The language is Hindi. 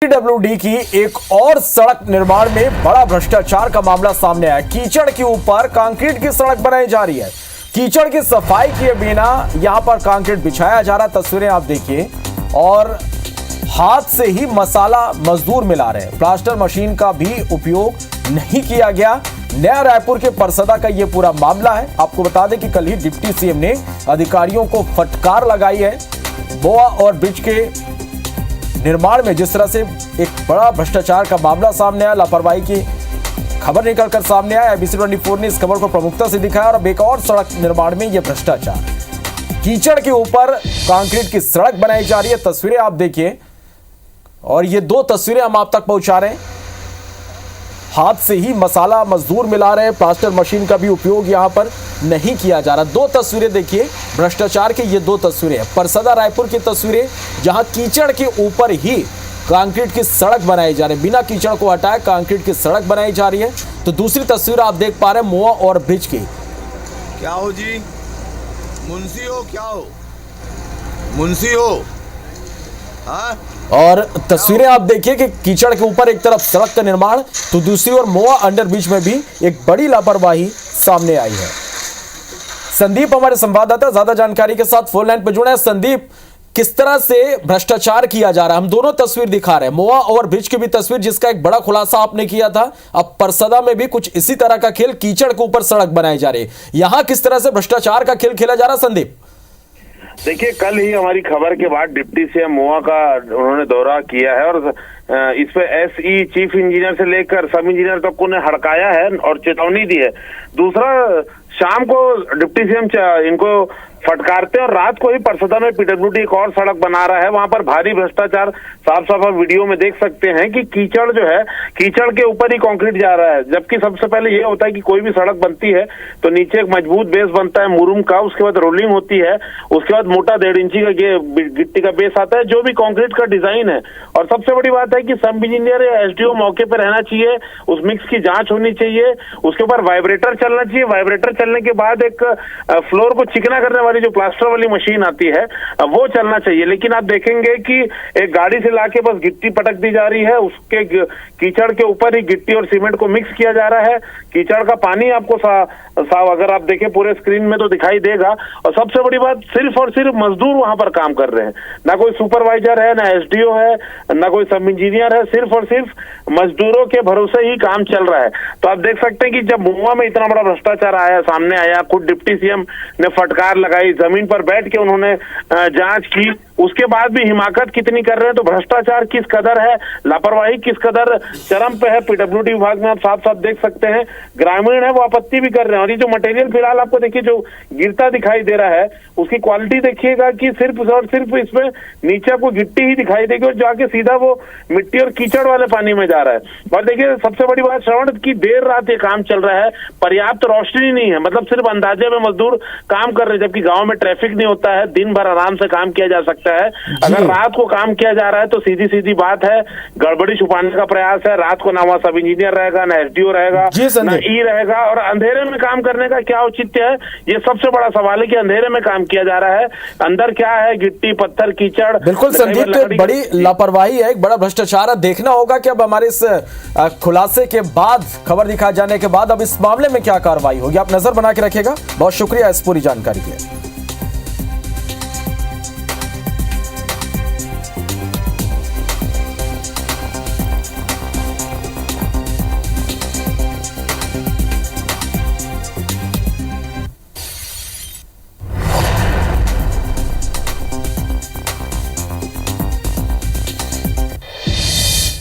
पीडब्ल्यूडी की एक और सड़क निर्माण में बड़ा भ्रष्टाचार का मामला सामने आया। कीचड़ के ऊपर कंक्रीट की सड़क बनाई जा रही है। कीचड़ की सफाई किए बिना यहां पर कंक्रीट बिछाया जा रहा। तस्वीरें आप देखिए और हाथ से ही मसाला मजदूर मिला रहे हैं। प्लास्टर मशीन का भी उपयोग नहीं किया गया। नया रायपुर के परसदा का यह पूरा मामला है। आपको बता दें कि कल ही डिप्टी सीएम ने अधिकारियों को फटकार लगाई है। बोआ और ब्रिज के निर्माण में जिस तरह से एक बड़ा भ्रष्टाचार का मामला सामने आया, लापरवाही की खबर निकलकर सामने आया। एबीसी 24 ने इस खबर को प्रमुखता से दिखाया और अब एक और सड़क निर्माण में यह भ्रष्टाचार, कीचड़ के ऊपर कंक्रीट की सड़क बनाई जा रही है। तस्वीरें आप देखिए और ये दो तस्वीरें हम आप तक पहुंचा रहे हैं। हाथ से ही मसाला मजदूर मिला रहे हैं। प्लास्टर मशीन का भी उपयोग यहां पर नहीं किया जा रहा। दो तस्वीरें देखिए भ्रष्टाचार की, ये दो तस्वीरें हैं परसदा रायपुर की तस्वीरें, जहां कीचड़ के ऊपर ही कंक्रीट की सड़क बनाई जा रही है। बिना कीचड़ को हटाए कंक्रीट की सड़क बनाई जा रही है। तो दूसरी तस्वीर आप देख पा रहे हैं मोआ और ब्रिज की। क्या हो जी, मुंशी हो? क्या हो, मुंशी हो? हाँ, और तस्वीरें आप देखिए कि कीचड़ के ऊपर एक तरफ सड़क का निर्माण तो दूसरी ओर मोआ अंडर ब्रिज में भी एक बड़ी लापरवाही सामने आई है। संदीप हमारे संवाददाता ज्यादा जानकारी के साथ फोन लाइन पर जुड़े हैं। संदीप, किस तरह से भ्रष्टाचार किया जा रहा है? हम दोनों तस्वीर दिखा रहे हैं, मोआ और ब्रिज की भी तस्वीर जिसका एक बड़ा खुलासा आपने किया था। अब परसदा में भी कुछ इसी तरह का खेल, कीचड़ के ऊपर सड़क बनाई जा रही है। यहां किस तरह से भ्रष्टाचार का खेल खेला जा रहा है संदीप? देखिए, कल ही हमारी खबर के बाद डिप्टी सीएम मोआ का उन्होंने दौरा किया है और इस पे एसई चीफ इंजीनियर से लेकर सब इंजीनियर तक को ने हड़काया है और चेतावनी दी है। दूसरा, शाम को डिप्टी सीएम इनको फटकारते और रात को ही परसदा में पीडब्ल्यूडी एक और सड़क बना रहा है। वहां पर भारी भ्रष्टाचार साफ साफ आप वीडियो में देख सकते हैं कि कीचड़ जो है, कीचड़ के ऊपर ही कंक्रीट जा रहा है। जबकि सबसे पहले ये होता है कि कोई भी सड़क बनती है तो नीचे एक मजबूत बेस बनता है मुरुम का, उसके बाद रोलिंग होती है, उसके बाद मोटा 1.5 इंची का गिट्टी का बेस आता है जो भी कंक्रीट का डिजाइन है। और सबसे बड़ी बात है कि सब इंजीनियर या एसडीओ मौके पर रहना चाहिए, उस मिक्स की जांच होनी चाहिए, उसके ऊपर वाइब्रेटर चलना चाहिए। वाइब्रेटर चलने के बाद एक फ्लोर को चिकना करने वाली जो प्लास्टर वाली मशीन आती है वो चलना चाहिए। लेकिन आप देखेंगे कि एक गाड़ी से लाके बस गिट्टी पटक दी जा रही है, उसके कीचड़ के ऊपर ही गिट्टी और सीमेंट को मिक्स किया जा रहा है। कीचड़ का पानी आपको अगर आप देखें पूरे स्क्रीन में तो दिखाई देगा। और सबसे बड़ी बात, सिर्फ और सिर्फ मजदूर वहां पर काम कर रहे हैं, ना कोई सुपरवाइजर है, ना एसडीओ है, ना कोई सब इंजीनियर है। सिर्फ और सिर्फ मजदूरों के भरोसे ही काम चल रहा है। तो आप देख सकते हैं कि जब मोआ में इतना बड़ा भ्रष्टाचार सामने आया, खुद डिप्टी सीएम ने फटकार लगाई, जमीन पर बैठ के उन्होंने जांच की, उसके बाद भी हिमाकत कितनी कर रहे हैं। तो भ्रष्टाचार किस कदर है, लापरवाही किस कदर चरम पे है पीडब्ल्यूडी विभाग में, आप साफ साफ देख सकते हैं। ग्रामीण है वो आपत्ति भी कर रहे हैं। और ये जो मटेरियल फिलहाल आपको देखिए जो गिरता दिखाई दे रहा है, उसकी क्वालिटी देखिएगा कि सिर्फ और सिर्फ इसमें नीचे को गिट्टी ही दिखाई देगी और जाके सीधा वो मिट्टी और कीचड़ वाले पानी में जा रहा है। और देखिए सबसे बड़ी बात, श्रवण की देर रात ये काम चल रहा है, पर्याप्त रोशनी नहीं है, मतलब सिर्फ अंदाजे में मजदूर काम कर रहे हैं। जबकि गांव में ट्रैफिक नहीं होता है, दिन भर आराम से काम किया जा सकता है। अगर रात को काम किया जा रहा है तो सीधी सीधी बात है, गड़बड़ी छुपाने का प्रयास है। रात को ना वहाँ सब इंजीनियर रहेगा, ना एसडीओ रहेगा, ना ई रहेगा। और अंधेरे में काम करने का क्या औचित्य है, ये सबसे बड़ा सवाल है कि अंधेरे में काम किया जा रहा है। अंदर क्या है, गिट्टी पत्थर कीचड़। बिल्कुल संदीप, तो एक बड़ी लापरवाही है, एक बड़ा भ्रष्टाचार है। देखना होगा कि अब हमारे इस खुलासे के बाद, खबर दिखाए जाने के बाद अब इस मामले में क्या कार्रवाई होगी। आप नजर बना के रखेगा। बहुत शुक्रिया इस पूरी जानकारी के लिए।